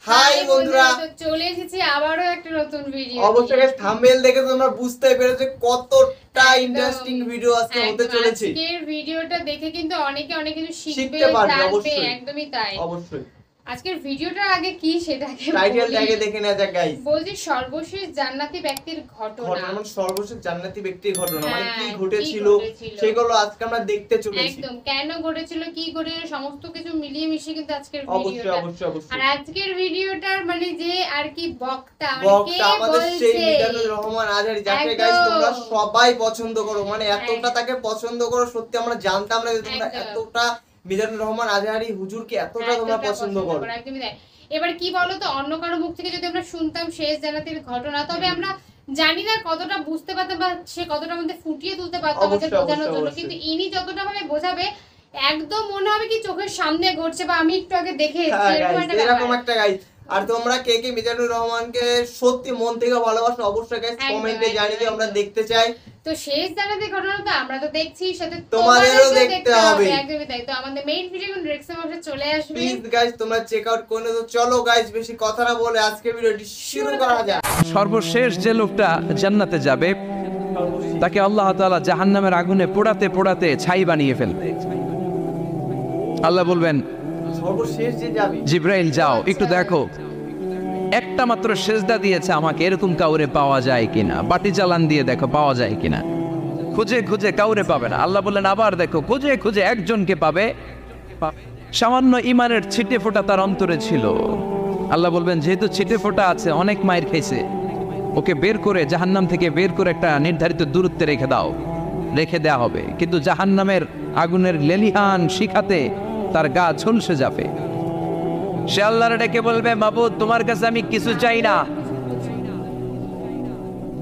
High বন্ধুরা, চলে এসেছি আবারও একটা নতুন ভিডিও। অবশ্যই গাইস থাম্বনেল দেখে তোমরা বুঝতে পেরেছো কতটা ইন্টারেস্টিং ভিডিও আজকে হতে চলেছে। আজকের ভিডিওটা দেখে কিন্তু অনেকে অনেক কিছু শিখবে, শিখতে পারবে জানবে, অবশ্যই। একদমই তাই। অবশ্যই আজকের ভিডিওটার আগে কি সেটাকে টাইটেলটাকে দেখে নেওয়া যাক গাইস। বলছি সর্বশেষ জান্নাতি ব্যক্তির ঘটনা। মানে সর্বশেষ জান্নাতি ব্যক্তির ঘটনা, মানে কি হ্যাঁ, ঘটেছিল কি ঘটেছিল? সেগুলো আজকে আমরা দেখতে চলেছি। একদম কেন ঘটেছিল, কি ঘটেছিল, সমস্ত কিছু মিলিয়ে মিশিয়ে কিন্তু আজকের অবশ্যই ভিডিওটা। অবশ্যই অবশ্যই। আর আজকের ভিডিওটার মানে যে আর কি বক্তা, মানে কে বক্তা আমাদের সেই বলছে? মিজানুর রহমান আজহারী, যাকে একদম। গাইস তোমরা সবাই পছন্দ করো, মানে এতটা একদম। তাকে পছন্দ করো, সত্যি আমরা জানতাম না যে তোমরা একদম। এতটা মিজানুর রহমান আজহারী হুজুরকে এতটা তোমরা পছন্দ করো। একদমই তাই। এবার কি বলতো, অন্য কারো মুখ থেকে যদি আমরা শুনতাম শেষ জান্নাতের ঘটনা, তবে আমরা জানি না কতটা বুঝতে পারতাম বা সে কতটা আমাদের ফুটিয়ে তুলতে পারতো আমাদের বোঝানোর জন্য, কিন্তু ইনি যতটা ভাবে বোঝাবে একদম মনে হবে কি চোখের সামনে ঘটছে বা আমি একটু আগে দেখে এসেছি, এরকম একটা গাইস। আর তোমরা কে কে মিজানুর রহমানকে সত্যি মন থেকে ভালোবাসো অবশ্যই গাইস কমেন্টে জানিয়ে দিও, আমরা দেখতে চাই। তো শেষ জান্নাতের ঘটনা তো আমরা তো দেখছি, সাথে তোমাদেরও দেখতে হবে। একদমই তাই। তো আমাদের মেইন ভিডিও কোন ডিরেকশন বক্সে চলে আসবে, প্লিজ গাইস তোমরা চেক আউট করে নাও। চলো গাইস বেশি কথা না বলে আজকে ভিডিওটি শুরু করা যাক। সর্বশেষ যে লোকটা জান্নাতে যাবে তাকে আল্লাহ তাআলা জাহান্নামের আগুনে পোড়াতে পোড়াতে ছাই বানিয়ে ফেলবে। আল্লাহ বলবেন, সর্বশেষ যে যাবে জিব্রাইল যাও একটু দেখো, একটা মাত্র সেজদা দিয়েছে আমাকে, এরকম কাউরে পাওয়া যায় কিনা, বাটি চালান দিয়ে দেখো পাওয়া যায় কিনা। খুঁজে খুঁজে কাউরে পাবে না। আল্লাহ বললেন আবার দেখো, খুঁজে খুঁজে একজনকে পাবে, সামান্য ইমানের ছিটে ফোঁটা তার অন্তরে ছিল। আল্লাহ বলবেন যেহেতু ছিটে ফোঁটা আছে, অনেক মায়ের খাইছে, ওকে বের করে জাহান্নাম থেকে বের করে একটা নির্ধারিত দূরত্বে রেখে দাও। রেখে দেয়া হবে, কিন্তু জাহান্নামের আগুনের লেলিহান শিখাতে তার গা ঝলসে যাবে। সে আল্লাহর ডেকে বলবে, মাবুদ তোমার কাছে আমি কিছু চাই না,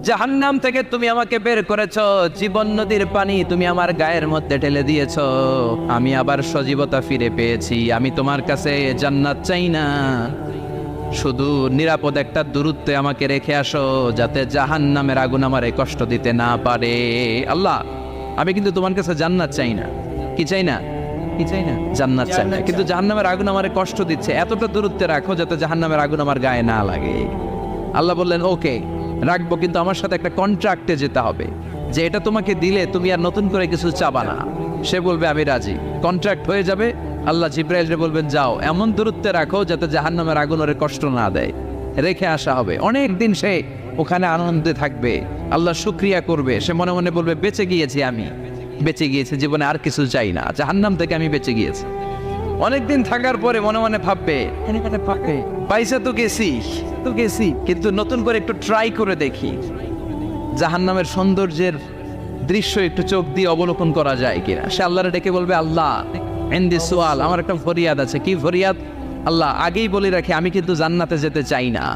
জাহান্নাম থেকে তুমি আমাকে বের করেছো, জীবন নদীর পানি তুমি আমার গায়ের মধ্যে ঢেলে দিয়েছো, আমি আবার সজীবতা ফিরে পেয়েছি, আমি তোমার কাছে জান্নাত চাই না, শুধু নিরাপদ একটা দূরত্বে আমাকে রেখে আসো, যাতে জাহান্নামের আগুন আমারে কষ্ট দিতে না পারে। আল্লাহ আমি কিন্তু তোমার কাছে জান্নাত চাই না। কি চাই না? কি চাই না? জান্নাত চাই না, কিন্তু জাহান্নামের আগুন আমারে কষ্ট দিচ্ছে, এতটা দূরত্বে রাখো যাতে জাহান্নামের আগুন আমার গায়ে না লাগে। আল্লাহ বললেন ওকে রাখবো, কিন্তু আমার সাথে একটা কন্ট্রাক্টে যেতে হবে, যে এটা তোমাকে দিলে তুমি আর নতুন করে কিছু চাবা না। সে বলবে আমি রাজি, কন্ট্রাক্ট হয়ে যাবে। আল্লাহ জিব্রাইলকে বলবেন যাও এমন দূরত্বে রাখো যাতে জাহান্নামের আগুন ওরে কষ্ট না দেয়। রেখে আসা হবে, অনেক দিন সে ওখানে আনন্দে থাকবে, আল্লাহ শুকরিয়া করবে, সে মনে মনে বলবে বেঁচে গিয়েছি, আমি বেঁচে গিয়েছি, জীবনে আর কিছু চাই না, জাহান্নাম থেকে আমি বেঁচে গিয়েছি। অনেকদিন থাকার পরে মনে মনে ভাববে পয়সা তো গেছি, কিন্তু নতুন করে একটু ট্রাই করে দেখি, জাহান্নামের সৌন্দর্যের দৃশ্য একটু চোখ দিয়ে অবলোকন করা যায় কিনা। সে আল্লাহরে ডেকে বলবে, আল্লাহ ইনদি সুআল, আমার একটা ফরিয়াদ আছে। কি ফরিয়াদ? আল্লাহ আগেই বলে রাখি আমি কিন্তু জান্নাতে যেতে চাই না।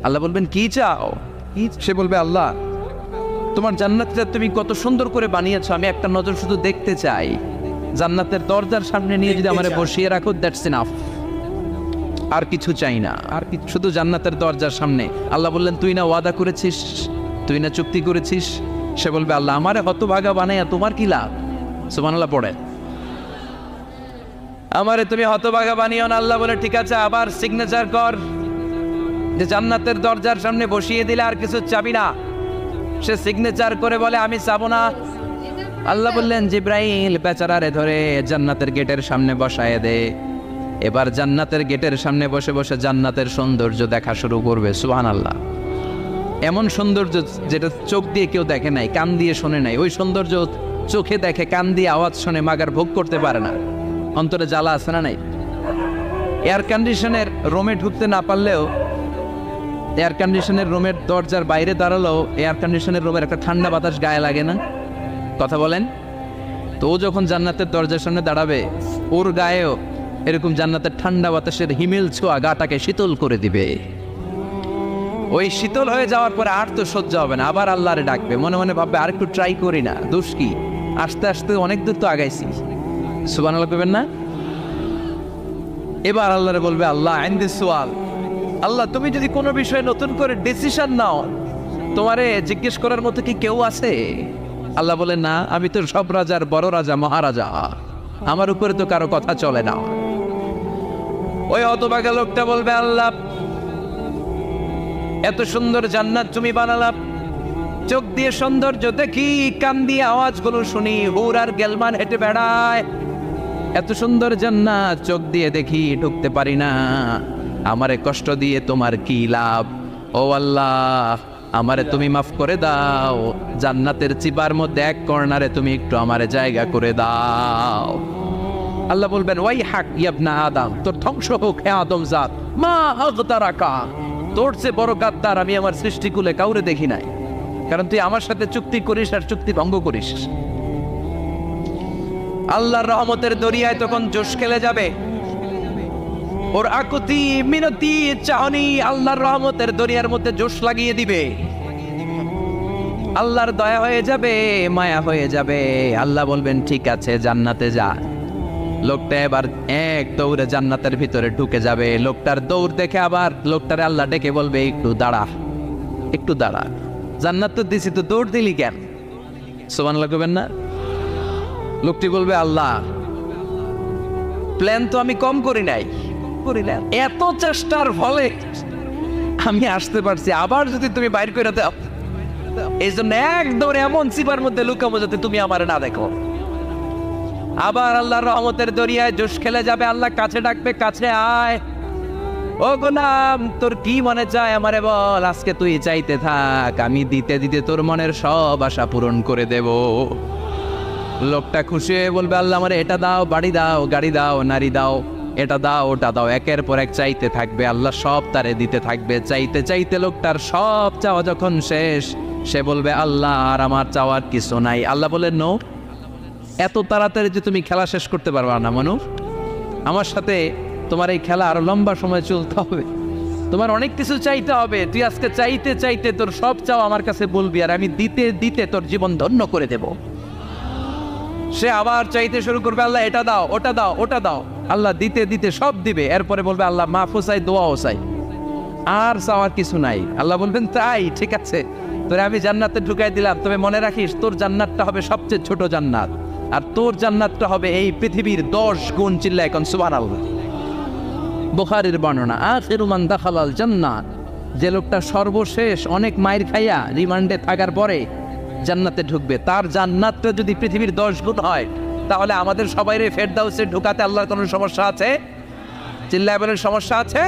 আল্লাহ বলবেন কি চাও? সে বলবে আল্লাহ তোমার জান্নাতটা তুমি কত সুন্দর করে বানিয়েছো, আমি একটা নজর শুধু দেখতে চাই, জান্নাতের দরজার সামনে নিয়ে যদি আমারে বসিয়ে রাখো, দ্যাটস ইনাফ, আর কিছু চাই না, আর শুধু জান্নাতের দরজার সামনে। আল্লাহ বললেন তুই না ওয়াদা করেছিস, তুই না চুক্তি করেছিস। সে বলবে আল্লাহ আমারে হতভাগা বানাইয়া তোমার কি লাভ? সুবহানাল্লাহ পড়ে, আমারে তুমি হতভাগা বানিও না। আল্লাহ বলে ঠিক আছে, আবার সিগনেচার কর যে জান্নাতের দরজার সামনে বসিয়ে দিলে আর কিছু চাবি না। সে সিগনেচার করে বলে আমি চাবো না। আল্লাহ বললেন জিব্রাইল বেচারারে ধরে জান্নাতের গেটের সামনে বসায় দে। এবার জান্নাতের গেটের সামনে বসে বসে জান্নাতের সৌন্দর্য দেখা শুরু করবে। সুবহানাল্লাহ, এমন সৌন্দর্য যেটা চোখ দিয়ে কেউ দেখে নাই, কান দিয়ে শোনে নাই, ওই সৌন্দর্য চোখে দেখে, কান দিয়ে আওয়াজ শোনে, মাগার ভোগ করতে পারে না, অন্তরে জ্বালা আছে না নাই? এয়ার কন্ডিশনের রুমে ঢুকতে না পারলেও, এয়ার কন্ডিশনের রুমের দরজার বাইরে দাঁড়ালেও এয়ার কন্ডিশনের রুমের একটা ঠান্ডা বাতাস গায়ে লাগে না? কথা বলেন তো। ও যখন জান্নাতের দরজার সামনে দাঁড়াবে, ওর গায়েও এরকম জান্নাতের ঠান্ডা বাতাসের হিমেল ছোঁয়া গাটাকে শীতল করে দিবে। ওই শীতল হয়ে যাওয়ার পরে আর তো সহ্য হবে না, আবার আল্লাহরে ডাকবে, মনে মনে ভাববে আর একটু ট্রাই করি না, দোষ কি, আস্তে আস্তে অনেক দূর তো আগাইছি। সুবহানাল্লাহ করবেন না? এবার আল্লাহরে বলবে আল্লাহ ইনদি সুআল, আল্লাহ তুমি যদি কোনো বিষয়ে নতুন করে ডিসিশন নাও, তোমারে জিজ্ঞেস করার মতো কি কেউ আছে? আল্লাহ বলে না, আমি তো সব রাজার বড় রাজা, মহারাজা, আমার উপরে তো কারো কথা চলে না। ওই হতভাগা লোকটা বলবে, আল্লাহ এত সুন্দর জান্নাত তুমি বানালাম, চোখ দিয়ে সৌন্দর্য দেখি, কান দিয়ে আওয়াজগুলো শুনি, হুর আর গেলমান হেঁটে বেড়ায়, এত সুন্দর জান্নাত চোখ দিয়ে দেখি, ঢুকতে পারি না, আমারে কষ্ট দিয়ে তোমার কি লাভ? ও আল্লাহ, আমারে তুমি মাফ করে দাও, জান্নাতের চিপার মধ্যে এক কর্নারে তুমি একটু আমারে জায়গা করে দাও। আল্লাহ বলবেন, ওয়াই হাক ইবনা আদম, তোর ধ্বংস হোক হে আদম জাত, মা আগতারাকা, তোর চেয়ে বড় গাদ্দার আমি আমার সৃষ্টিকুলে কাউরে দেখি নাই, কারণ তুই আমার সাথে চুক্তি করিস আর চুক্তি ভঙ্গ করিস। আল্লাহর রহমতের দরিয়ায় তখন জোশ খেলে যাবে, ওর আকুতি মিনতি চাহনি আল্লাহর রহমতের দরিয়ার মধ্যে জোশ লাগিয়ে দিবে, আল্লাহর দয়া হয়ে যাবে, মায়া হয়ে যাবে। আল্লাহ বলবেন, ঠিক আছে জান্নাতে যা। লোকটা এবার এক দৌড়ে জান্নাতের ভিতরে ঢুকে যাবে। লোকটার দৌড় দেখে আবার লোকটারে আল্লাহ ডেকে বলবে, একটু দাঁড়া, একটু দাঁড়া, জান্নাত তো দিছি, তো দৌড় দিলি কেন? সুবহানাল্লাহ কইবেন না? লোকটি বলবে, আল্লাহ প্ল্যান তো আমি কম করি নাই, এত চেষ্টার ফলে আমি আসতে পারছি, আবার যদি তুমি বাইর করে দাও, এই জন্য এক দৌড়ে এমন চিপার মধ্যে লুকাবো যাতে তুমি আমার না দেখো। আবার আল্লাহর রহমতের দরিয়ায় জোশ খেলে যাবে। আল্লাহ কাছে ডাকবে, কাছে আয়, ও গোলাম তোর কি মনে চায় আমারে বল, আজকে তুই চাইতে থাক, আমি দিতে দিতে তোর মনের সব আশা পূরণ করে দেব। লোকটা খুশি হয়ে বলবে, আল্লাহ আমারে এটা দাও, বাড়ি দাও, গাড়ি দাও, নারী দাও, এটা দাও, ওটা দাও, একের পর এক চাইতে থাকবে, আল্লাহ সব তারে দিতে থাকবে। চাইতে চাইতে লোকটার সব চাওয়া যখন শেষ, সে বলবে, আল্লাহ আর আমার চাওয়ার কিছু নাই। আল্লাহ বলেন, নো, এত তাড়াতাড়ি যে তুমি খেলা শেষ করতে পারবা না মানু, আমার সাথে তোমার এই খেলা আরো লম্বা সময় চলতে হবে, তোমার অনেক কিছু চাইতে হবে। তুই আজকে চাইতে চাইতে তোর সব চাও আমার কাছে বলবি, আর আমি দিতে দিতে তোর জীবন ধন্য করে দেব। সে আবার চাইতে শুরু করবে, আল্লাহ এটা দাও, ওটা দাও, ওটা দাও, আল্লাহ দিতে দিতে সব দিবে। এরপরে বলবে, আল্লাহ মাফও চাই, দোয়াও চাই, আর চাওয়ার কিছু নাই। আল্লাহ বলবেন, তাই ঠিক আছে, তোরে আমি জান্নাতে ঢুকাই দিলাম, তবে মনে রাখিস তোর জান্নাতটা হবে সবচেয়ে ছোট জান্নাত, আর তোর জান্নাতটা হবে এই পৃথিবীর 10 গুণ। চিল্লা এখন সুবহানাল্লাহ। বুখারীর বর্ণনা, আখিরু মান দাখালাল জান্নাত, যে লোকটা সর্বশেষ অনেক মাইর খাইয়া রিমান্ডে থাকার পরে জান্নাতে ঢুকবে, তার জান্নাতটা যদি পৃথিবীর 10 গুণ হয়, তাহলে আমাদের সবাইরে ফেরদাউসে ঢুকাতে আল্লাহর কোনো সমস্যা আছে? চিল্লায় বলেন, সমস্যা আছে?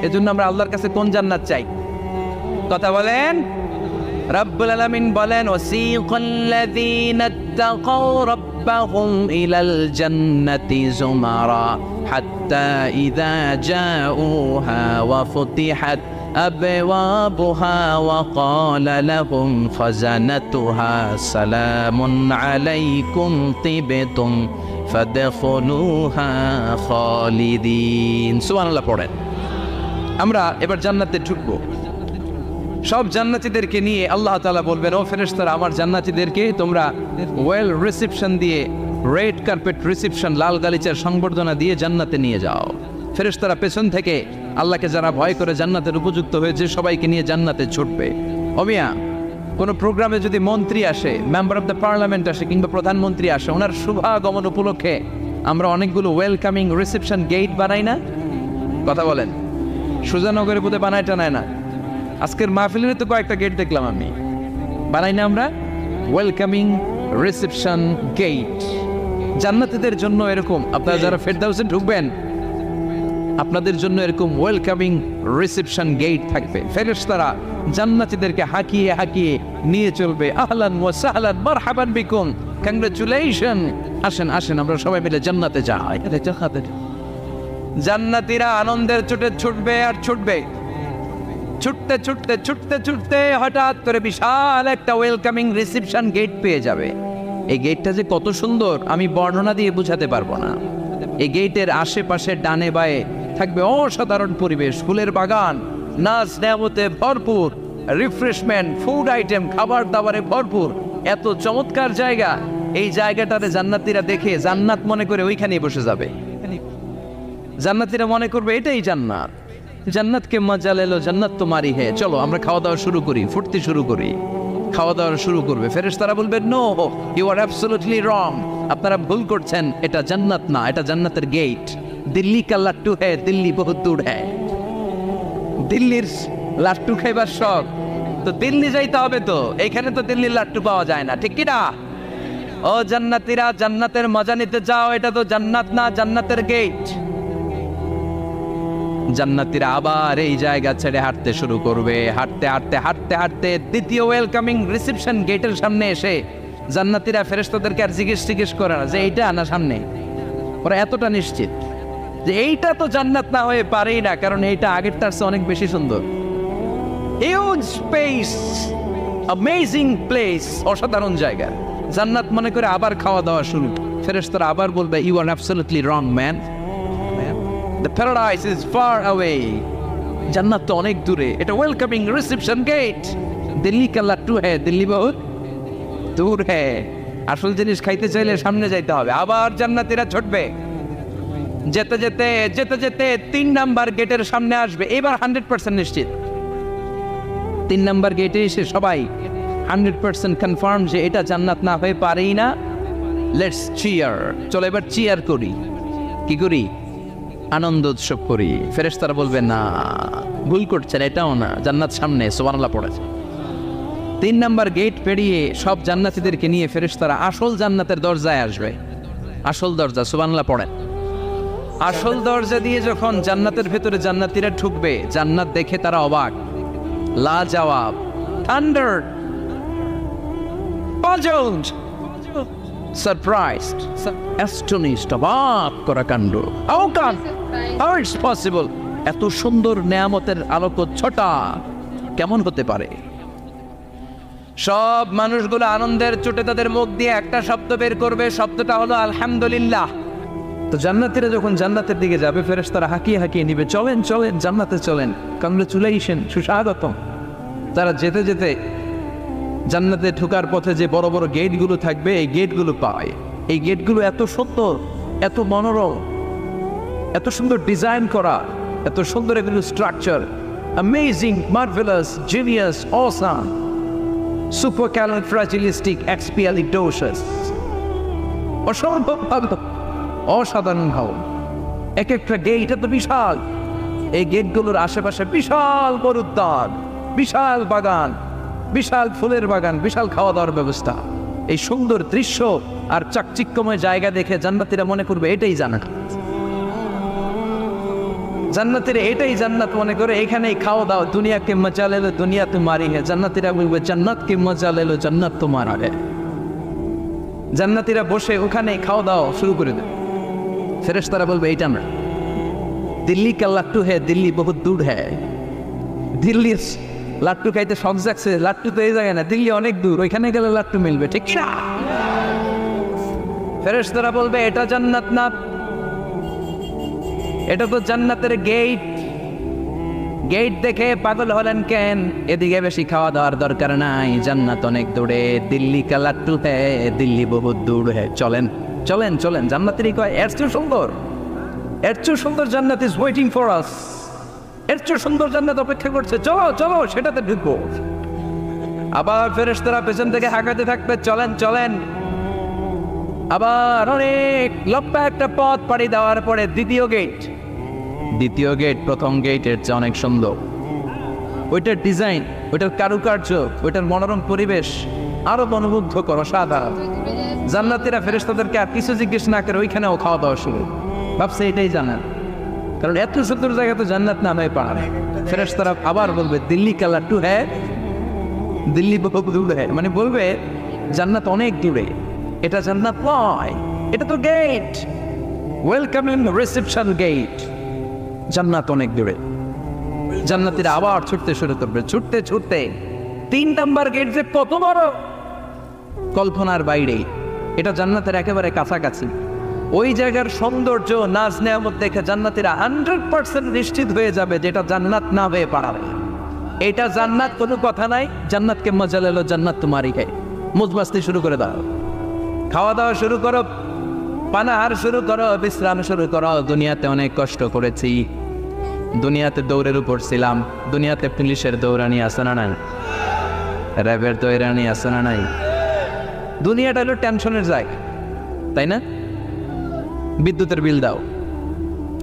এজন্য আমরা আল্লাহর কাছে কোন জান্নাত চাই? কথা বলেন। রব্বুল আলামিন বলেন, ওয়াসিকাল্লাযীনা ইত্তাকাউ রাব্বাহুম ইলাল জান্নাতি যুমারা হাত্তা ইযা জাউহা ওয়া ফুতিহাত আবওয়াবুহা ওয়া ক্বালা লাহুম খাযানাতুহা সালামুন আলাইকুম তিবতুম ফাদখুলুহা খালিদিন। সুবহানাল্লাহ পড়েন। আমরা এবার জান্নাতে ঢুকবো। সব জান্নাতীদেরকে নিয়ে আল্লাহ তাআলা বলবেন, ও ফেরেশতারা, আমার জান্নাতীদেরকে তোমরা ওয়েল রিসেপশন দিয়ে, রেড কার্পেট রিসেপশন, লাল গালিচার সংবর্ধনা দিয়ে জান্নাতে নিয়ে যাও। ফেরেশতারা পেছন থেকে আল্লাহকে যারা ভয় করে জান্নাতের উপযুক্ত হয়েছে সবাইকে নিয়ে জান্নাতে ছুটবে। অমিয়া, কোনো প্রোগ্রামে যদি মন্ত্রী আসে, মেম্বার অফ দ্য পার্লামেন্ট আসে, কিংবা প্রধানমন্ত্রী আসে, ওনার শুভাগমন উপলক্ষে আমরা অনেকগুলো ওয়েলকামিং রিসেপশন গেট বানাই না? কথা বলেন। সুজানগরে বোধে বানায় টানায় না? আজকের মাহফিলের তো কয়েকটা গেট দেখলাম আমি, বানাই না আমরা? ওয়েলকামিং রিসেপশন গেট জান্নাতীদের জন্য এরকম। আপনারা যারা ফেরদাউসে ঢুকবেন, আপনাদের জন্য এরকম ওয়েলকামিং রিসেপশন গেট থাকবে। ফেরেশতারা জান্নাতীদেরকে হাঁকিয়ে হাঁকিয়ে নিয়ে চলবে, আহলান ওয়া সাহলান মারহাবান বিকুম, কংগ্রাচুলেশন, আসেন আসেন আমরা সবাই মিলে জান্নাতে যাই। জান্নাতীরা আনন্দের চোটে ছুটবে আর ছুটবে, ছুটতে ছুটতে ছুটতে ছুটতে হঠাৎ করে বিশাল একটা ওয়েলকামিং রিসেপশন গেট পেয়ে যাবে। এই গেটটা যে কত সুন্দর আমি বর্ণনা দিয়ে বোঝাতে পারবো না। এই গেটের আশেপাশে ডানে বায়ে থাকবে অসাধারণ পরিবেশ, ফুলের বাগান, নাচ নেয়ামতে ভরপুর, রিফ্রেশমেন্ট, ফুড আইটেম, খাবার দাবারে ভরপুর, এত চমৎকার জায়গা। এই জায়গাটাতে জান্নাতীরা দেখে জান্নাত মনে করে ওইখানেই বসে যাবে। জান্নাতীরা মনে করবে এটাই জান্নাত, জান্নাতকে মজা লেলো, জান্নাত তোমারই হে, চলো আমরা খাওয়া দাওয়া শুরু করি, ফুটতে শুরু করি। খাওয়া দাওয়া শুরু করবে। ফেরেশতারা বলবে, no, you are absolutely wrong, আপনারা ভুল করছেন, এটা জান্নাত না, এটা জান্নাতের গেট। দিল্লি কা লাট্টু হ্যায়, দিল্লি বহুত দূর হ্যায়। দিল্লির লাট্টু খাইবার শখ, তো দিল্লি যাইতে হবে, তো এইখানে তো দিল্লির লাট্টু পাওয়া যায় না, ঠিক কি না? ও জান্নাতীরা, জান্নাতের মজা নিতে যাও, এটা তো জান্নাত না, জান্নাতের গেট। জান্নাতীরা আবার এই জায়গা ছেড়ে হাঁটতে শুরু করবে। হাঁটতে হাঁটতে হাঁটতে হাঁটতে দ্বিতীয় ওয়েলকামিং রিসেপশন গেটের সামনে এসে জান্নাতীরা ফেরেশতাদেরকে আর জিজ্ঞেস করে না যে এইটা না সামনে, ওরা এতটা নিশ্চিত যে এইটা তো জান্নাত না হয়ে পারেই না, কারণ এইটা আগেরটার চেয়ে অনেক বেশি সুন্দর। হিউজ স্পেস, অ্যামেজিং প্লেস, অসাধারণ জায়গা। জান্নাত মনে করে আবার খাওয়া দাওয়া শুরু। ফেরেশতারা আবার বলবে, you are absolutely wrong man, the paradise is far away. জান্নাত তো অনেক দূরে, এটা ওয়েলকামিং রিসেপশন গেট। দিল্লি কা লাট্টু হ্যায়, দিল্লি বহুত দূর হ্যায়। আসল জিনিস খাইতে চাইলে সামনে যাইতে হবে। আবার জান্নাতীরা ছুটবে, যেতে যেতে যেতে যেতে 3 নাম্বার গেটের সামনে আসবে। এবার 100% নিশ্চিত, 3 নাম্বার গেটে এসে সবাই 100% কনফার্ম যে এটা জান্নাত না হয়ে পারেই না। লেটস চিয়ার, চলো এবার চিয়ার করি। কি করি? আনন্দ উৎসব করি। ফেরেশতারা বলবে, না, ভুল করছেন, এটাও না, জান্নাত সামনে, সুবহানাল্লাহ পড়েছে। 3 নাম্বার গেট পেরিয়ে সব জান্নাতীদেরকে নিয়ে ফেরেশতারা আসল জান্নাতের দরজায় আসবে। আসল দরজা, সুবহানাল্লাহ পড়েন। আসল দরজা দিয়ে যখন জান্নাতের ভেতরে জান্নাতীরা ঢুকবে, জান্নাত দেখে তারা অবাক, লাজবাব, থান্ডার, পাজলড, সারপ্রাইজড, অ্যাস্টনিশড, অবাক করা কাণ্ড। হাউ ইটস পসিবল, এত সুন্দর নেয়ামতের আলোকচ্ছটা কেমন হতে পারে? সব মানুষগুলো আনন্দের চোটে তাদের মুখ দিয়ে একটা শব্দ বের করবে, শব্দটা হলো আলহামদুলিল্লাহ। তো জান্নাতীরা যখন জান্নাতের দিকে যাবে, ফেরেশতারা হাঁকিয়ে হাঁকিয়ে নিবে, চলেন চলেন জান্নাতে চলেন, কংগ্রেচুলেশন, সুস্বাগতম। তারা যেতে যেতে জান্নাতে ঢোকার পথে যে বড় বড় গেটগুলো থাকবে, এই গেটগুলো পায়। এই গেটগুলো এত সুন্দর, এত মনোরম, এত সুন্দর ডিজাইন করা, এত সুন্দর এগুলো structure, amazing, marvellous, genius, awesome, supercalifragilisticexpialidocious, অসম্ভব ভালো, অসাধারণ ভালো। এক একটা গেট এত বিশাল। এই গেটগুলোর আশেপাশে বিশাল বড় উদ্যান, বিশাল বাগান, বিশাল ফুলের বাগান, বিশাল খাওয়া দাওয়ার ব্যবস্থা। এই সুন্দর দৃশ্য আর চাকচিক্যময় জায়গা দেখে জান্নাতীরা মনে করবে এটাই জান্নাত। জান্নাতীরা এটাই জান্নাত মনে করে, এখানেই খাওয়া দাওয়া। দুনিয়া কে মজা লে লো, দুনিয়া তোমারি হে। জান্নাতীরা বলবে, জান্নাত কে মজা লে লো, জান্নাত তোমারা হে। জান্নাতীরা বসে ওখানে খাওয়া দাওয়া শুরু করে দেবে। ফেরেশতারা বলবে, এইটা না, দিল্লি কা লাট্টু হে, দিল্লি বহুত দূর হ্যায়। দিল্লির লাট্টু খাইতে শখ জাগছে, লাট্টু তো এই জায়গায় না, দিল্লি অনেক দূর, ওইখানে গেলে লাট্টু মিলবে, ঠিক না? ফেরেশতারা বলবে, এটা জান্নাত না, এটা তো জান্নাতের গেট। গেট দেখে পাগল হলেন কেন? এদিকে বেশি খাওয়া দাওয়ার দরকার নাই, জান্নাত অনেক দূরে। দিল্লি কা লাট্টু হ্যায়, দিল্লি বহুত দূর হ্যায়। চলেন চলেন চলেন। জান্নাতেরই কয়, এর চেয়ে সুন্দর, এর চেয়ে সুন্দর জান্নাত ইজ ওয়েটিং ফর আস। এর চেয়ে সুন্দর জান্নাত অপেক্ষা করছে, চলো চলো সেটাতে ঢুকবো। আবার ফেরেশতারা পেছন থেকে হাঁকাতে থাকবে, চলেন চলেন। আবার অনেক লম্বা একটা পথ পাড়ি দেওয়ার পরে দ্বিতীয় গেট। দ্বিতীয় গেট প্রথম গেটের চেয়ে অনেক সুন্দর। ওইটার ডিজাইন, ওইটার কারুকার্য, ওইটার মনোরম পরিবেশ আরো মনোমুগ্ধ করো, সাধারণ। জান্নাতীরা ফেরেশতাদেরকে আর কিছু জিজ্ঞেস না করে ওইখানেও খাওয়া দাওয়া শুরু। ভাবছে এটাই জান্নাত, কারণ এত সুন্দর জায়গা তো জান্নাত না হয়ে পারে। ফেরেশতারা আবার বলবে, দিল্লি কা লাট্টু হ্যায়, দিল্লি বহুত দূর হ্যায়। মানে বলবে জান্নাত অনেক দূরে, এটা জান্নাত নয়, এটা তো গেট, ওয়েলকামিং রিসেপশন গেট। জান্নাত অনেক দূরে। জান্নাতীরা আবার ছুটতে শুরু করবে, ছুটতে ছুটতে 3 নাম্বার গেট যে কত বড়, কল্পনার বাইরে। এটা জান্নাতের একেবারে কাছাকাছি। ওই জায়গার সৌন্দর্য, নাজ নেয়ামত দেখে জান্নাতীরা 100% নিশ্চিত হয়ে যাবে যেটা জান্নাত না হয়ে পারে। এটা জান্নাত, কোনো কথা নাই। জান্নাতকে মজা লেলো, জান্নাত তোমারই হে। মুজমাস্তি শুরু করে দাও, খাওয়া দাওয়া শুরু করো, পানাহার শুরু করো, বিশ্রাম শুরু করো। দুনিয়াতে অনেক কষ্ট করেছি, দুনিয়াতে দৌড়ের উপর ছিলাম, দুনিয়াতে পুলিশের দৌড়ানি আছে না নাই, র্যাবের দৌড়ানি আছে না নাই। দুনিয়াটা হলো টেনশনের জায়গা, তাই না? বিদ্যুতের বিল দাও,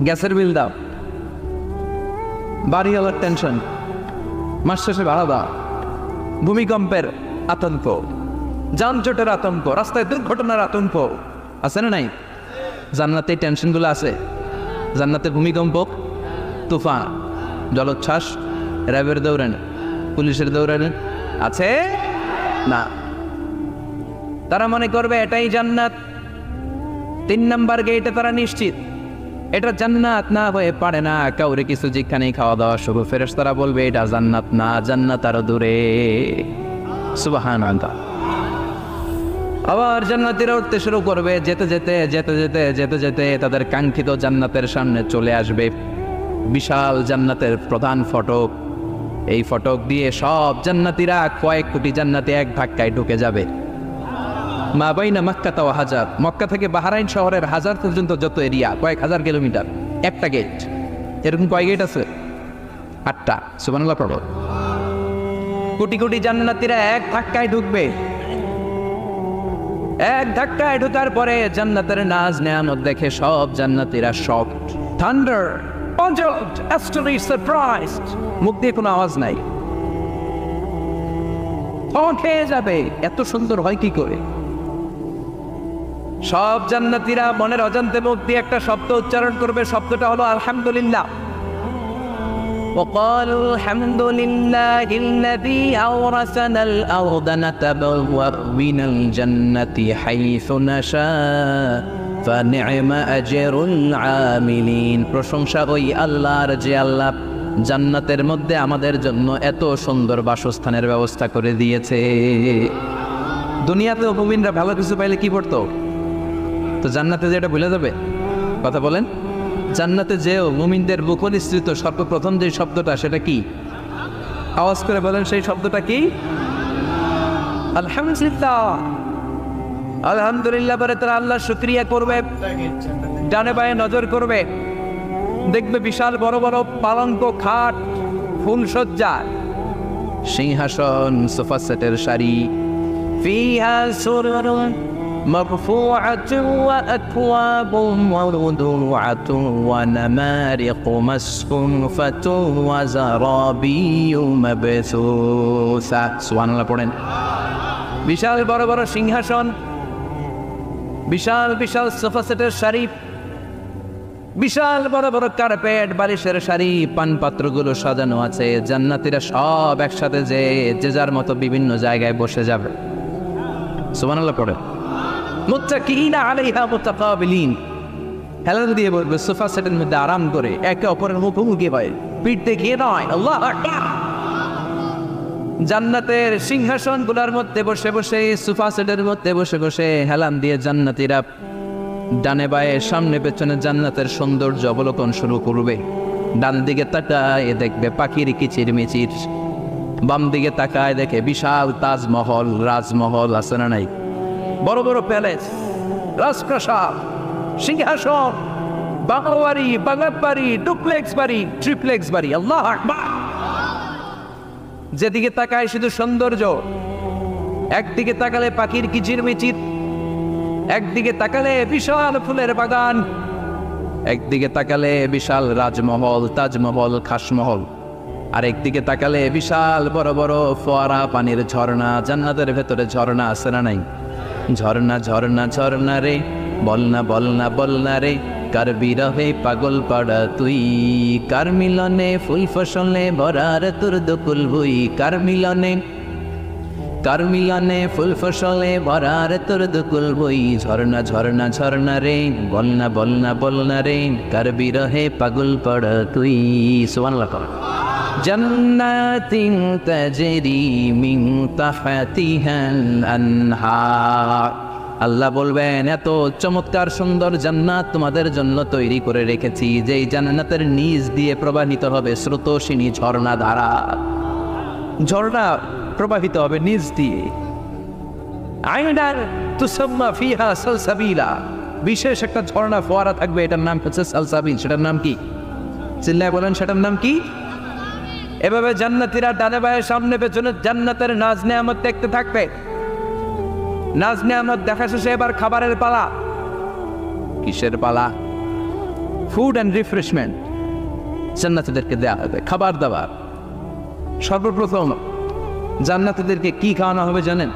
গ্যাসের বিল দাও, বাড়িওয়ালার টেনশন, মাস শেষে ভাড়া দাও, ভূমিকম্পের আতঙ্ক, যানজটের আতঙ্ক, রাস্তায় দুর্ঘটনার আতঙ্ক আছে না নাই? জান্নাতে এই টেনশনগুলো আছে? জান্নাতে ভূমিকম্প, তুফান, জলোচ্ছ্বাস, র্যাবের দৌড়ানো, পুলিশের দৌড়ানো আছে না? তারা মনে করবে এটাই জান্নাত। 3 নাম্বার গেটে তারা নিশ্চিত এটা জান্নাত না হয়ে পারে না। কাউরে কিছু যেখানেই খাওয়া দাওয়া শুরু, ফেরেশতারা বলবে এটা জান্নাত না, জান্নাত আরো দূরে। সুবহানাল্লাহ। আবার জান্নাতীরা উঠতে শুরু করবে, যেতে যেতে যেতে যেতে যেতে যেতে তাদের কাঙ্ক্ষিত জান্নাতের সামনে চলে আসবে। বিশাল জান্নাতের প্রধান ফটক, এই ফটক দিয়ে সব জান্নাতীরা, কয়েক কোটি জান্নাতি এক ধাক্কায় ঢুকে যাবে। মা বাইনা মক্কা তাও হাজার, মক্কা থেকে বাহরাইন শহরের হাজার পর্যন্ত যত এরিয়া, কয়েক হাজার কিলোমিটার, একটা গেট। এরকম কয় গেট আছে? 8টা। সুবহানাল্লাহ পড়ো। কোটি কোটি জান্নাতীরা এক ধাক্কায় ঢুকবে। এক ধাক্কায় ঢোকার পরে জান্নাতের নাজ নেয়ামত দেখে সব জান্নাতীরা shocked, thunder, puzzled, astonished, surprised. মুখ দিয়ে কোনো আওয়াজ নাই, খেয়ে যাবে। এত সুন্দর হয় কি করে? সব জান্নাতীরা মনের অজান্তে মুখ দিয়ে একটা শব্দ উচ্চারণ করবে, শব্দটা হলো আলহামদুলিল্লাহ। وقالوا الحمد لله الذي أورثنا الأرض نتبوأ من الجنة حيث نشاء فنعم أجر العاملين। প্রশংসা ওই আল্লাহর যে আল্লাহ জান্নাতের মধ্যে আমাদের জন্য এত সুন্দর বাসস্থানের ব্যবস্থা করে দিয়েছে। দুনিয়াতেও মুমিনরা ভালো কিছু পাইলে কি করতো? তো জান্নাতে যেটা ভুলে যাবে? কথা বলেন। জান্নাতে যেও মুমিনদের মুখ নিঃসৃত সর্বপ্রথম যে শব্দটা, সেটা কি? আওয়াজ করে বলেন, সেই শব্দটা কি? আলহামদুলিল্লাহ। আলহামদুলিল্লাহ বলে তারা আল্লাহ শুকরিয়া করবে, ডানে বায়ে নজর করবে, দেখবে বিশাল বড় বড় পালঙ্ক, খাট, ফুলসজ্জা, সিংহাসন, সোফা সেটের সারি, ফিহা সুরুরুন মারফুআতুন ওয়া আকওয়াবুন মাওদুআতুন ওয়া নামারিকু মাসফুফাতুন ওয়া যারাবিয়্যু মাবসুসা। সুবহানাল্লাহ পড়েন। বিশাল বড় বড় সিংহাসন, বিশাল বিশাল সোফা সেটের সারি, বিশাল বড় বড় কার্পেট, বালিশের সারি, পানপাত্রগুলো সাজানো আছে। জান্নাতীরা সব একসাথে যে যার মতো বিভিন্ন জায়গায় বসে যাবে। সুবহানাল্লাহ পড়ে। মুত্তাকিইনা আলাইহা মুতাকাবিলিন, হেলান দিয়ে বলবে সোফা সেটের মধ্যে আরাম করে, একে অপরের মুখোমুখি হয়, পিঠ দেখিয়ে নয়। আল্লাহু আকবার। জান্নাতের সিংহাসনগুলোর মধ্যে বসে বসে, সোফা সেটের মধ্যে বসে বসে হেলান দিয়ে জান্নাতীরা ডানে বায়ে সামনে পেছনে জান্নাতের সৌন্দর্য অবলোকন শুরু করবে। ডান দিকে তাকায় দেখবে পাখির কিচির মিচির, বাম দিকে তাকায় দেখে বিশাল তাজমহল, রাজমহল আছে না নাই? বড় বড় প্যালেস, রাজপ্রাসাদ, সিংহাসন, বাংলা বাড়ি, বাংলা বাড়ি, ডুপ্লেক্স বাড়ি, ট্রিপ্লেক্স বাড়ি। আল্লাহু আকবার। যেদিকে তাকায় শুধু সৌন্দর্য। একদিকে তাকালে পাখির কিচির মিচির, একদিকে তাকালে বিশাল ফুলের বাগান, একদিকে তাকালে বিশাল রাজমহল, তাজমহল, খাসমহল, আর একদিকে তাকালে বিশাল বড় বড় ফোয়ারা, পানির ঝর্ণা। জান্নাতের ভেতরে ঝর্ণা আছে না নাই? ঝর্ণা ঝর্ণা ঝর্ণা রে, বলনা বলনা বলনা রে, কার বিরহে পাগল পাড়া তুই, কার মিলনে ফুল ফসলে ভরার তোর দকুল ভুই, কার মিলনে, কার মিলনে ফুল ফসলে ভরার তোর দকুল ভুই। ঝর্ণা ঝর্ণা ঝর্ণা রে, বলনা বলনা বলনা রে, কার বিরহে পাগল পাড়া তুই। সুবহানাল্লাহ। জান্নাতিন তাজরি মিন তাহতিহাল আনহার। আল্লাহ বলবেন এত চমৎকার সুন্দর জান্নাত তোমাদের জন্য তৈরি করে রেখেছি, যেই জান্নাতের নিচ দিয়ে প্রবাহিত হবে স্রোতস্বিনী ঝর্ণা ধারা। ঝর্ণা প্রবাহিত হবে নিচ দিয়ে। আইনার তুসাম্মা ফিহা সালসাবিলা, বিশেষ একটা ঝর্ণা ফোয়ারা থাকবে, এটার নাম হচ্ছে সালসাবিল। সেটার নাম কি? চিল্লায় বলেন, সেটার নাম কি? এভাবে জান্নাতীরা ডানে বায়ে সামনে পেছনে জান্নাতের নাজ নেয়ামত দেখতে থাকবে। নাজ নেয়ামত দেখা শেষে এবার খাবারের পালা। কিসের পালা? ফুড অ্যান্ড রিফ্রেশমেন্ট জান্নাতীদেরকে দেওয়া হবে, খাবার দাবার। সর্বপ্রথম জান্নাতীদেরকে কি খাওয়ানো হবে জানেন?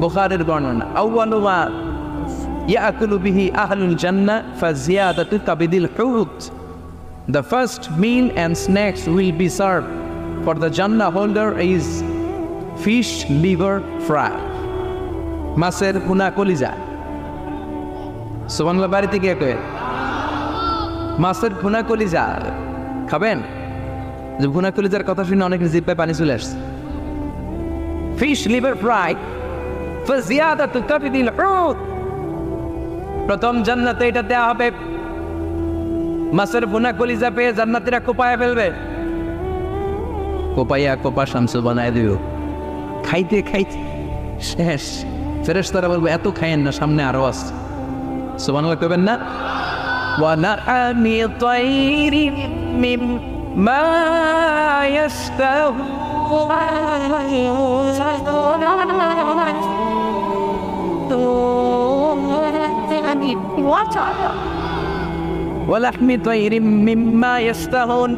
বুখারীর বর্ণনা, আউয়ালু মা ইয়াকুলু বিহি আহলুল জান্নাহ ফাজিয়াদাতু কাবিদিল হুত। The first meal and snacks will be served for the Jannah holder is fish liver fry, মাছের ভুনা কলিজা। সুবহানাল্লাহ, বাড়িতে গিয়ে কয়ে মাছের ভুনা কলিজা খাবেন? যে ভুনা কলিজার কথা শুনে অনেকের জিহ্বায় পানি চলে আসছে। ফিশ লিভার ফ্রাই ফাজিয়াদাতু কাবিদিল হুত, প্রথম জান্নাতে এটা দেয়া হবে। মাছের ভুনা কলিজা পেয়ে জান্নাতীরা কোপায়া ফেলবে, কোপাইয়া কোপা শামসু বানায় দিও। খাইতে খাইতে শেষ। ফেরেশতারা বলবে এত খাইয়েন না, সামনে আরো আছে। সুবহানাল্লাহ কইবেন না? ওয়া নাআমি তাইরিম মিম্মা ইয়াশতাহুন ওয়ালাহমি তাইরিম মিম্মা ইয়াশতাহুন।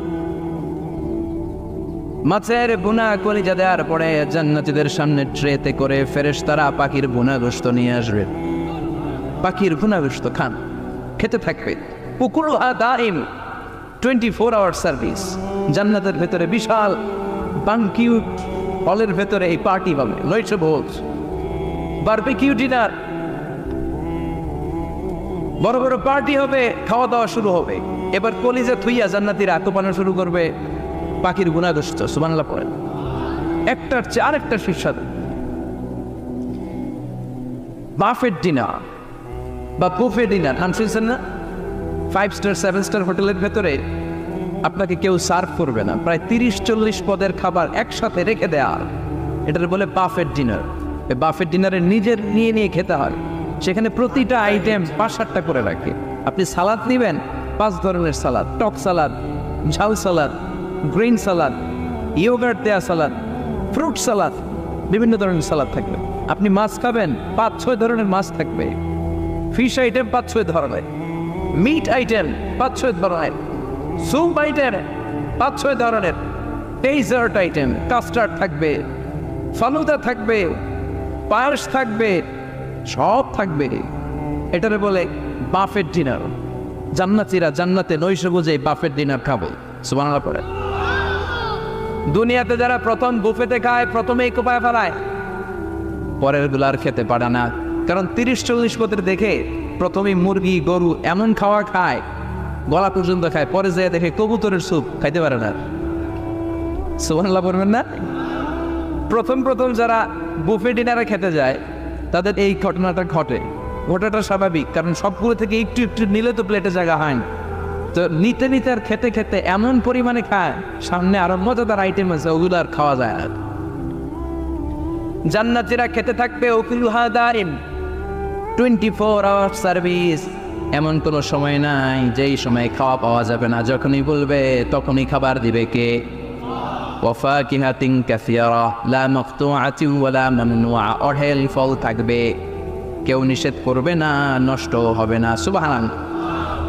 মাছের ভুনা কলিজা দেওয়ার পরে জান্নাতীদের সামনে ট্রেতে করে ফেরেশতারা পাখির ভুনা গোশত নিয়ে আসবে। পাখির ভুনা গোশত খান, খেতে থাকবে। পুকুরুহা দাইম, 24 আওয়ার সার্ভিস। জান্নাতের ভেতরে বিশাল বানকিউট হলের ভেতরে এই পার্টি হবে, নয়শো ভোজ বারবিকিউ ডিনার, বড় বড় পার্টি হবে, খাওয়া দাওয়া শুরু হবে। এবার কলিজা থুইয়া জান্নাতীরা আত্মপানা শুরু করবে পাখির গুণা গোশত। সুবহানাল্লাহ পড়েন। একটার চেয়ে আরেকটা সুস্বাদু। বাফেট ডিনার বা বুফে ডিনার নাম শুনছেন না? 5 স্টার 7 স্টার হোটেলের ভেতরে আপনাকে কেউ সার্ভ করবে না, প্রায় 30-40 পদের খাবার একসাথে রেখে দেওয়া, এটার বলে বাফেট ডিনার। এই বাফেট ডিনারে নিজের নিয়ে খেতে হয়। সেখানে প্রতিটা আইটেম 5-7টা করে রাখে। আপনি সালাদ নেবেন, 5 ধরনের সালাদ, টক সালাদ, ঝাল সালাদ, গ্রিন সালাদ, ইয়োগার্ট দেয়া সালাদ, ফ্রুট সালাদ, বিভিন্ন ধরনের সালাদ থাকবে। আপনি মাছ খাবেন, 5-6 ধরনের মাছ থাকবে। ফিশ আইটেম 5-6 ধরনের, মিট আইটেম 5-6 ধরনের, স্যুপ আইটেম 5-6 ধরনের, ডেজার্ট আইটেম, কাস্টার্ড থাকবে, ফালুদা থাকবে, পায়েস থাকবে, সব থাকবে। এটারে বলে বাফেট ডিনার। জান্নাতীরা জান্নাতে নৈশ বুঝে বাফেট ডিনার খাবে। সুবহানাল্লাহ পড়ে। দুনিয়াতে যারা প্রথম বুফেতে খায়, প্রথমেই কোপায় ফেলায়, পরের গুলার খেতে পারে না। কারণ 30-40 পদের দেখে প্রথমেই মুরগি গরু এমন খাওয়া খায়, গলা পর্যন্ত খায়, পরে যেয়ে দেখে কবুতরের স্যুপ খাইতে পারে না। সুবহানাল্লাহ পড়বেন না? প্রথম যারা বুফে ডিনারে খেতে যায় তাদের এই ঘটনাটা ঘটাটা স্বাভাবিক, কারণ সবগুলো থেকে একটু একটু নিলে তো প্লেটে জায়গা হয় না। তো নিতে নিতে আর খেতে খেতে এমন পরিমাণে খায়, সামনে আরো মজাদার আইটেম আছে, ওগুলো আর খাওয়া যায় না। জান্নাতীরা খেতে থাকবে উকুলুহা দাইম, 24 আওয়ার সার্ভিস। এমন কোনো সময় নাই যেই সময় খাওয়া পাওয়া যাবে না। যখনই বলবে তখনই খাবার দিবে কে? ওয়াফাকিহাতিন কাসীরা লা মাকতুআতিন ওয়ালা মামনুআ, অঢেল ফল থাকবে, কেউ নিষেধ করবে না, নষ্ট হবে না। সুবহানাল্লাহ।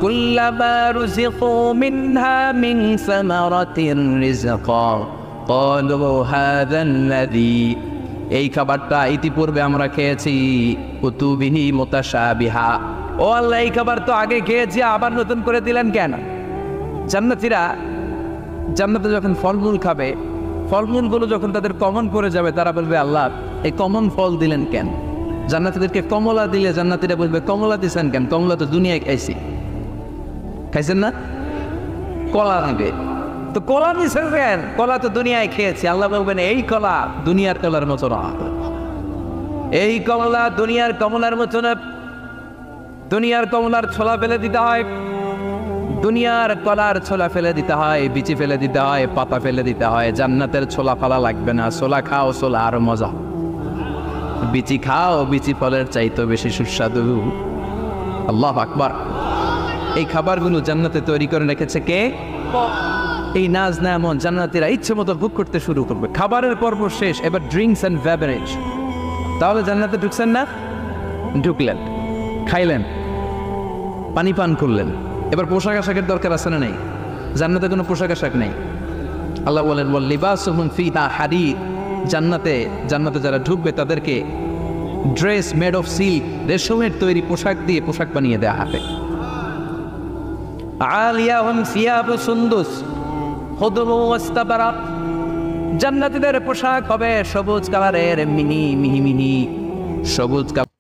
কুল্লামা রুযিকু মিনহা মিন সামারাতির রিজকা ক্বালু হাযাল্লাযী, এই খাবারটা ইতিপূর্বে আমরা খেয়েছি, কুতুবিহি মুতাশাবিহা, ও আল্লাহ এই খাবার তো আগে খেয়েছি, আবার নতুন করে দিলেন কেন? জান্নাতীরা জান্নাতে যখন ফলমূল খাবে, ফলমূলগুলো যখন তাদের কমন পড়ে যাবে, তারা বলবে আল্লাহ এই কমন ফল দিলেন কেন? জান্নাতীদেরকে কমলা দিলে জান্নাতীরা বলবে কমলা দিছেন কেন? কমলা তো দুনিয়ায় খাইছি, খাইছেন না? কলা নেবে তো কলা দিছেন কেন? কলা তো দুনিয়ায় খেয়েছি। আল্লাহ বলবেন এই কলা দুনিয়ার কলার মতো না, এই কমলা দুনিয়ার কমলার মতো না। দুনিয়ার কমলার ছোলা ফেলে দিতে হয়, দুনিয়ার কলার ছোলা ফেলে দিতে হয়, বিচি ফেলে দিতে হয়, পাতা ফেলে দিতে হয়। জান্নাতের ছোলা ফলা লাগবে না, ছোলা খাও, ছোলা আরো মজা। বিচি খাও, বিচি ফলের চাইতো বেশি সুস্বাদু। আল্লাহু আকবার। এই খাবারগুলো জান্নাতে তৈরি করে রেখেছে কে? এই নাজ নেয়ামত জান্নাতীরা ইচ্ছে মতো ভোগ করতে শুরু করবে। খাবারের পর্ব শেষ, এবার ড্রিঙ্কস অ্যান্ড বেভারেজ। তাহলে জান্নাতে ঢুকছেন না? ঢুকলেন, খাইলেন, পানি পান করলেন, এবার পোশাক আশাকের দরকার আছে না নেই? জান্নাতে কোনো পোশাক আশাক নেই। আল্লাহ বলেন ওয়াল লিবাসুহুম ফিহা হারির, জান্নাতে যারা ঢুকবে তাদেরকে ড্রেস মেড অফ সিল্ক, রেশমের তৈরি পোশাক দিয়ে পোশাক বানিয়ে দেওয়া হবে। আলিয়াহুম সিয়াবু সুন্দুস খুদরু ওয়াস্তাবারাক, জান্নাতীদের পোশাক হবে সবুজ কালারের, মিহি সবুজ কালার।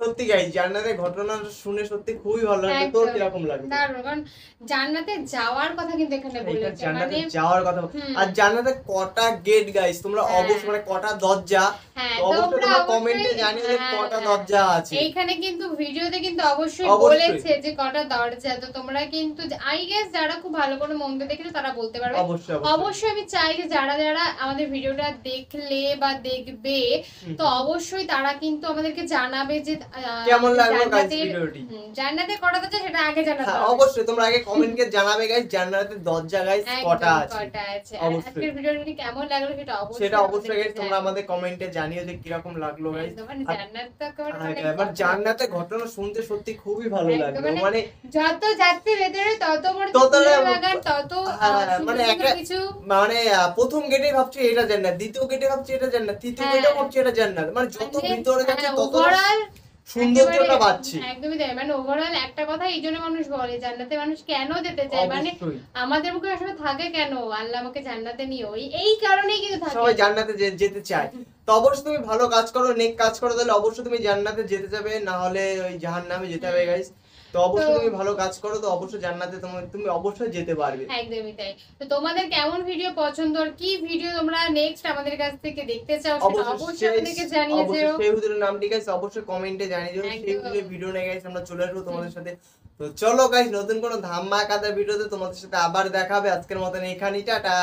সত্যি গাইস জান্নাতের ঘটনা শুনে সত্যি খুবই ভালো লাগলো। তোর কিরকম লাগলো? দারুণ, কারণ জান্নাতে যাওয়ার কথা কিন্তু এখানে বলেছে, জান্নাতে মানে যাওয়ার কথা। আর জান্নাতে কটা গেট গাইস তোমরা অবশ্যই, মানে কটা দরজা হ্যাঁ, অবশ্যই তোমরা তোমরা কমেন্টে জানিয়ে যে কটা দরজা আছে। এইখানে কিন্তু ভিডিওতে কিন্তু অবশ্যই অবশ্যই। বলেছে যে কটা দরজা, তো তোমরা কিন্তু আই গেস যারা খুব ভালো করে মন দিয়ে দেখেছো তারা বলতে পারবে। অবশ্যই অবশ্যই আমি চাই যে যারা আমাদের ভিডিওটা দেখলে বা দেখবে তো অবশ্যই তারা কিন্তু আমাদেরকে জানাবে যে কেমন লাগলো গাইস ভিডিওটি। জান্নাতে কটা দরজা সেটা আগে জানাতে হ্যাঁ, হবে। অবশ্যই তোমরা আগে কমেন্টে জানাবে গাইস জান্নাতের দরজা গাইস কটা আছে। অবশ্যই আজকের ভিডিওটি কেমন লাগলো সেটা অবশ্যই গাইস তোমরা আমাদের কমেন্টে জানিও যে কিরকম লাগলো গাইস। জান্নাত তো এবার জান্নাতের ঘটনা শুনতে সত্যি খুবই ভালো লাগলো। মানে যত যাচ্ছে ভেতরে তত বড় তত লাগান তত মানে একটা কিছু, মানে প্রথম গেটে ভাবছি এটা জান্নাত, দ্বিতীয় গেটে ভাবছি এটা জান্নাত, তৃতীয় গেটে ভাবছি এটা জান্নাত, মানে যত ভিতরে যাচ্ছে তত সুন্দরতা পাচ্ছি। একদমই তাই, মানে ওভারঅল একটা কথা এই জন্য মানুষ বলে জান্নাতে মানুষ কেন যেতে চায়, মানে আমাদের মুখে আসলে থাকে কেন আল্লাহ আমাকে জান্নাতে নিও, এই কারণেই কিন্তু থাকে, সবাই জান্নাতে যেতে চায়। তো অবশ্যই তুমি ভালো কাজ করো, নেক কাজ করো, তাহলে অবশ্যই তুমি জান্নাতে যেতে যাবে, না হলে ওই জাহান্নামে যেতে হবে গাইস। তো অবশ্যই তুমি ভালো কাজ করো, তো অবশ্যই জান্নাতে তুমি অবশ্যই যেতে পারবে। একদমই তাই। তো তোমাদের কেমন ভিডিও পছন্দ আর কি ভিডিও তোমরা নেক্সট আমাদের কাছ থেকে দেখতে চাও সেটা অবশ্যই আমাদেরকে জানিয়ে দিও। সেই ভিডিওর নামটি গাইস অবশ্যই কমেন্টে জানিয়ে দিও। সেই ভিডিও নিয়ে গাইস আমরা চলে আসবো তোমাদের সাথে। তো চলো গাইস নতুন কোনো ধামাকাদার ভিডিওতে তোমাদের সাথে আবার দেখা হবে। আজকের মতন এখানেই, টাটা।